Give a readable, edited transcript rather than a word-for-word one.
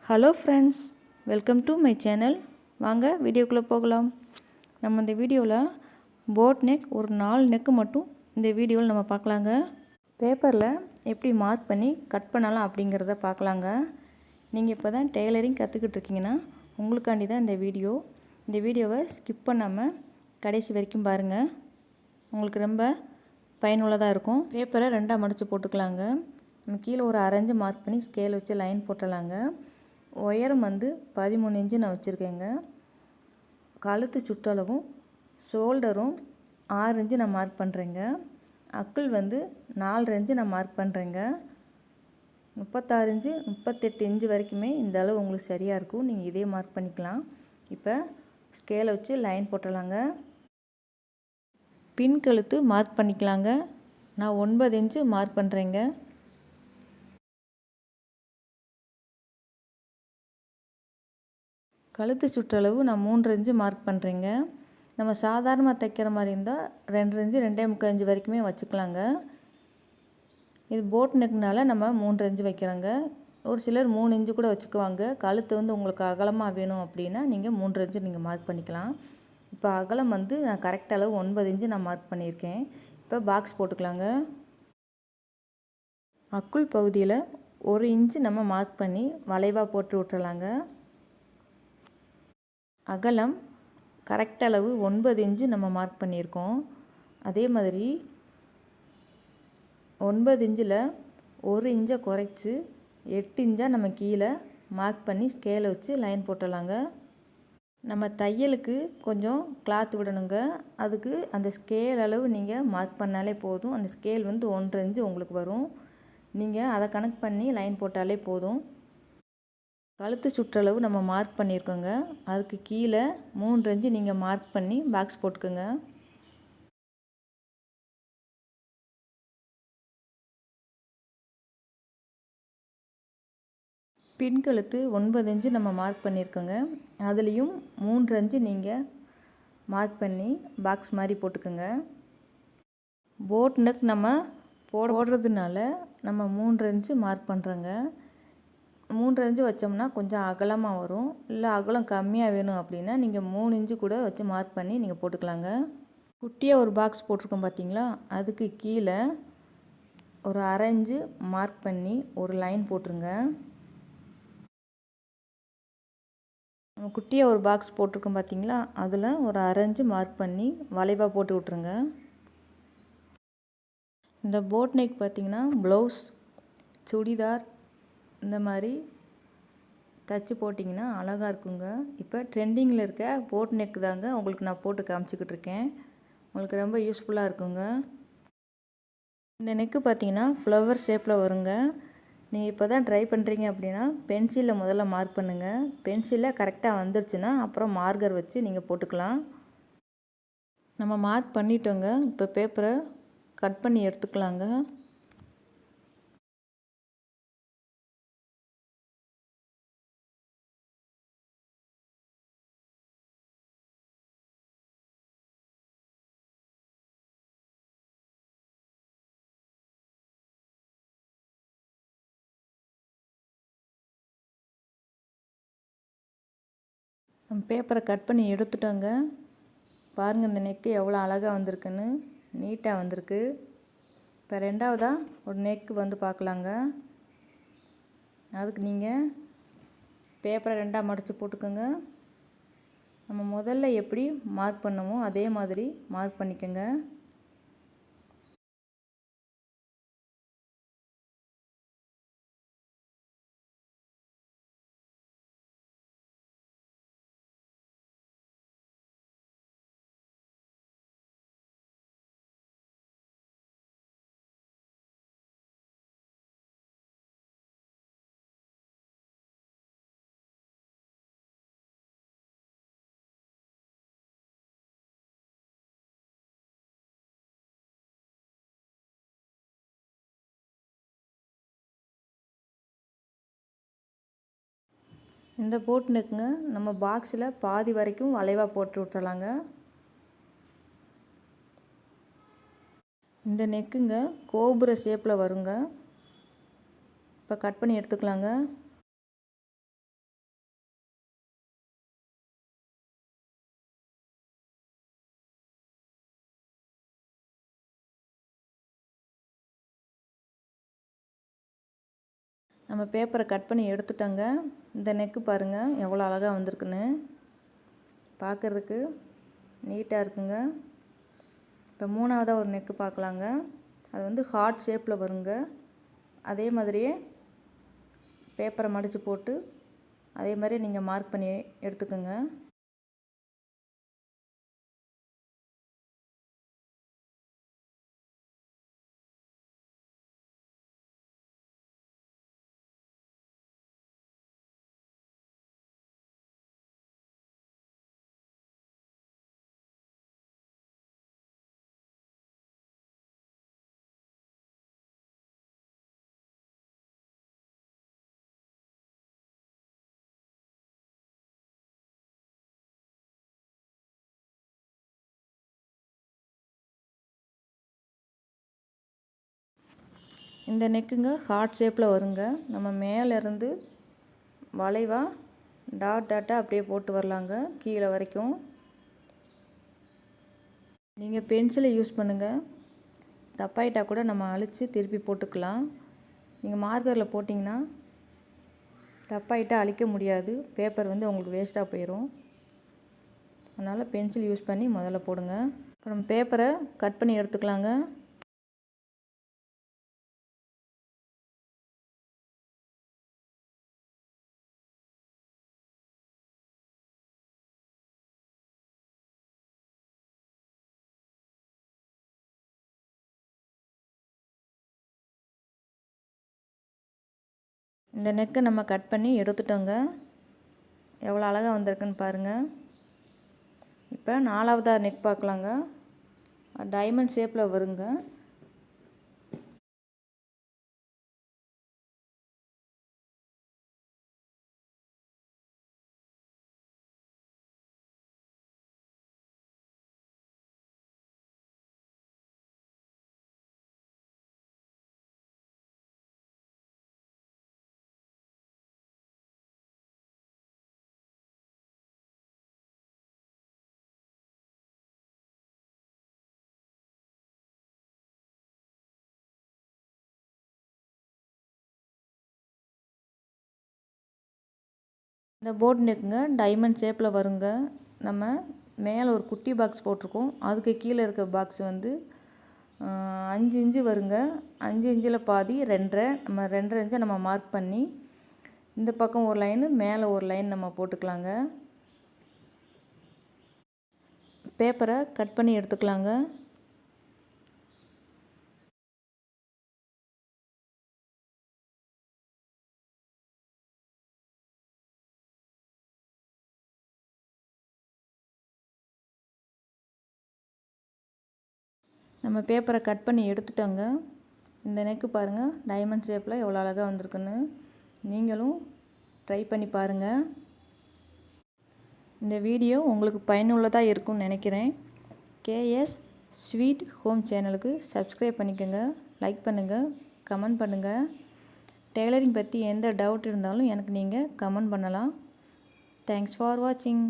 Hello friends, welcome to my channel. வாங்க வீடியோக்குள்ளே போகலாம். நம்ம இந்த வீடியோவில் போட் நெக் ஒரு 4 நெக்கு மட்டும் இந்த வீடியோவில் நம்ம பார்க்கலாங்க. பேப்பரில் எப்படி மார்க் பண்ணி கட் பண்ணலாம் அப்படிங்கிறத பார்க்கலாங்க. நீங்கள் இப்போ தான் டெய்லரிங் கற்றுக்கிட்டு இருக்கீங்கன்னா உங்களுக்காண்டி தான் இந்த வீடியோ. இந்த வீடியோவை ஸ்கிப் பண்ணாமல் கடைசி வரைக்கும் பாருங்கள். உங்களுக்கு ரொம்ப பயனுள்ளதாக இருக்கும். பேப்பரை 2ஆக மடித்து போட்டுக்கலாங்க. நம்ம கீழே ஒரு 1/2 இன்ச்சு மார்க் பண்ணி ஸ்கேல் வச்சு லைன் போட்டலாங்க. உயரம் 13 இன்ச்சு நான் வச்சுருக்கேங்க. கழுத்து சுற்றளவும் ஷோல்டரும் 6 இன்ச்சு நான் மார்க் பண்ணுறேங்க. அக்குள் 4 இன்ச்சு நான் மார்க் பண்ணுறேங்க. 36 இன்ச்சு 38 இன்ச்சு வரைக்குமே இந்த அளவு உங்களுக்கு சரியாக இருக்கும். நீங்கள் இதே மார்க் பண்ணிக்கலாம். இப்போ ஸ்கேலை வச்சு லைன் போட்டலாங்க. பின் கழுத்து மார்க் பண்ணிக்கலாங்க. நான் 9 இன்ச்சு மார்க் பண்ணுறேங்க. கழுத்து சுற்றளவு நான் 3 இன்ச்சு மார்க் பண்ணுறேங்க. நம்ம சாதாரணமாக தைக்கிற மாதிரி இருந்தால் 2 இன்ச்சு 2.25 இன்ச்சு வரைக்குமே வச்சுக்கலாங்க. இது போட் நெக்னால நம்ம 3 இன்ச்சு வைக்கிறோங்க. ஒரு சிலர் 3 இன்ச்சு கூட வச்சுக்குவாங்க. கழுத்து உங்களுக்கு அகலமாக வேணும் அப்படின்னா நீங்கள் 3 இன்ச்சு நீங்கள் மார்க் பண்ணிக்கலாம். இப்போ அகலம் நான் கரெக்ட் அளவு 9 இன்ச்சு நான் மார்க் பண்ணியிருக்கேன். இப்போ பாக்ஸ் போட்டுக்கலாங்க. அக்குள் பகுதியில் 1 இன்ச்சு நம்ம மார்க் பண்ணி வளைவாக போட்டு விட்டுறலாங்க. அகலம் கரெக்ட் அளவு 9 இன்ச்சு நம்ம மார்க் பண்ணியிருக்கோம். அதே மாதிரி 9 இன்ச்சில் 1 இன்ச்சை குறைச்சி 8 இன்ச்சாக நம்ம கீழே மார்க் பண்ணி ஸ்கேலை வச்சு லைன் போட்டலாங்க. நம்ம தையலுக்கு கொஞ்சம் கிளாத் விடணுங்க. அதுக்கு அந்த ஸ்கேல் அளவு நீங்கள் மார்க் பண்ணாலே போதும். அந்த ஸ்கேல் 1.5 இன்ச்சு உங்களுக்கு வரும். நீங்கள் அதை கணக்கு பண்ணி லைன் போட்டாலே போதும். கழுத்து சுற்றளவு நம்ம மார்க் பண்ணியிருக்கோங்க. அதுக்கு கீழே 3 இன்ச்சு நீங்கள் மார்க் பண்ணி பாக்ஸ் போட்டுக்கோங்க. பின் கழுத்து 9 இன்ச்சு நம்ம மார்க் பண்ணியிருக்கோங்க. அதுலேயும் 3 இன்ச்சு நீங்கள் மார்க் பண்ணி பாக்ஸ் மாதிரி போட்டுக்கோங்க. போட் நெக் நம்ம போடுறதுனால நம்ம 3 இன்ச்சு மார்க் பண்ணுறோங்க. 3 இன்ச்சு வச்சோம்னா கொஞ்சம் அகலமாக வரும். இல்லை அகலம் கம்மியாக வேணும் அப்படின்னா நீங்கள் 3 இன்ச்சு கூட வச்சு மார்க் பண்ணி நீங்கள் போட்டுக்கலாங்க. குட்டியாக ஒரு பாக்ஸ் போட்டிருக்கோம் பார்த்தீங்களா, அதுக்கு கீழே ஒரு 1/2 இன்ச்சு மார்க் பண்ணி ஒரு லைன் போட்டுருங்க. நம்ம குட்டியாக ஒரு பாக்ஸ் போட்டிருக்கோம் பார்த்தீங்களா, அதில் ஒரு 1/2 இன்ச்சு மார்க் பண்ணி வளைவாக போட்டு விட்ருங்க. இந்த போட் நெக் பார்த்திங்கன்னா ப்ளவுஸ், சுடிதார் இந்த மாதிரி தைச்சி போட்டிங்கன்னா அழகாக இருக்குங்க. இப்போ ட்ரெண்டிங்கில் இருக்க போட் நெக் தாங்க உங்களுக்கு நான் போட்டு காமிச்சிக்கிட்டு இருக்கேன். உங்களுக்கு ரொம்ப யூஸ்ஃபுல்லாக இருக்குங்க. இந்த நெக்கு பார்த்திங்கன்னா ஃப்ளவர் ஷேப்பில் வருங்க. நீங்கள் இப்போ தான் ட்ரை பண்ணுறீங்க அப்படின்னா பென்சிலில் முதல்ல மார்க் பண்ணுங்கள். பென்சிலில் கரெக்டாக வந்துருச்சுன்னா அப்புறம் மார்க்கர் வச்சு நீங்கள் போட்டுக்கலாம். நம்ம மார்க் பண்ணிட்டோங்க. இப்போ பேப்பரை கட் பண்ணி எடுத்துக்கலாங்க. நம்ம பேப்பரை கட் பண்ணி எடுத்துட்டோங்க. பாருங்கள் இந்த நெக்கு எவ்வளோ அழகாக வந்திருக்குன்னு, நீட்டாக வந்திருக்கு. இப்போ 2ஆவதாக ஒரு நெக்கு பார்க்கலாங்க. அதுக்கு நீங்கள் பேப்பரை 2ஆக மடித்து போட்டுக்கோங்க. நம்ம முதல்ல எப்படி மார்க் பண்ணமோ அதே மாதிரி மார்க் பண்ணிக்கோங்க. இந்த போட் நெக்குங்க நம்ம பாக்ஸில் பாதி வரைக்கும் வளைவாக போட்டு விட்டுறலாங்க. இந்த நெக்குங்க கோபுர ஷேப்பில் வருங்க. இப்போ கட் பண்ணி எடுத்துக்கலாங்க. நம்ம பேப்பரை கட் பண்ணி எடுத்துட்டோங்க. இந்த நெக்கு பாருங்கள் எவ்வளோ அழகாக வந்திருக்குன்னு. பார்க்குறதுக்கு நீட்டாக இருக்குங்க. இப்போ மூணாவதாக ஒரு நெக்கு பார்க்கலாங்க. அது வந்து ஹார்ட் ஷேப்பில் வருங்க. அதே மாதிரியே பேப்பரை மடித்து போட்டு அதே மாதிரி நீங்கள் மார்க் பண்ணி எடுத்துக்கோங்க. இந்த நெக்குங்க ஹார்ட் ஷேப்பில் வருங்க. நம்ம மேலேருந்து வளைவாக டாட்டாக அப்படியே போட்டு வரலாங்க கீழே வரைக்கும். நீங்கள் பென்சிலை யூஸ் பண்ணுங்கள். தப்பாயிட்டால் கூட நம்ம அழித்து திருப்பி போட்டுக்கலாம். நீங்கள் மார்க்கரில் போட்டிங்கன்னா தப்பாயிட்டால் அழிக்க முடியாது. பேப்பர் வந்து உங்களுக்கு வேஸ்ட்டாக போயிடும். அதனால் பென்சில் யூஸ் பண்ணி முதல்ல போடுங்க. அப்புறம் பேப்பரை கட் பண்ணி எடுத்துக்கலாங்க. இந்த நெக்கை நம்ம கட் பண்ணி எடுத்துட்டோங்க. எவ்வளோ அழகாக வந்திருக்குன்னு பாருங்கள். இப்போ நாலாவதாக நெக் பார்க்கலாங்க. டைமண்ட் ஷேப்பில் வருங்க. இந்த போட் நெக்குங்க டைமண்ட் ஷேப்பில் வருங்க. நம்ம மேலே ஒரு குட்டி பாக்ஸ் போட்டிருக்கோம். அதுக்கு கீழே இருக்க பாக்ஸ் வந்து 5 இன்ச்சு வருங்க. 5 இன்ச்சில் பாதி 2.5. நம்ம 2.5 இன்ச்சை நம்ம மார்க் பண்ணி இந்த பக்கம் ஒரு லைனு மேலே ஒரு லைன் நம்ம போட்டுக்கலாங்க. பேப்பரை கட் பண்ணி எடுத்துக்கலாங்க. நம்ம பேப்பரை கட் பண்ணி எடுத்துட்டோங்க. இந்த நெக்கு பாருங்கள் டைமண்ட் ஷேப்பில் எவ்வளோ அழகாக வந்திருக்குன்னு. நீங்களும் ட்ரை பண்ணி பாருங்கள். இந்த வீடியோ உங்களுக்கு பயனுள்ளதாக இருக்கும்னு நினைக்கிறேன். கேஎஸ் ஸ்வீட் ஹோம் சேனலுக்கு சப்ஸ்கிரைப் பண்ணிக்கோங்க. லைக் பண்ணுங்கள், கமெண்ட் பண்ணுங்கள். டெய்லரிங் பற்றி எந்த டவுட் இருந்தாலும் எனக்கு நீங்கள் கமெண்ட் பண்ணலாம். தேங்க்ஸ் ஃபார் வாட்சிங்.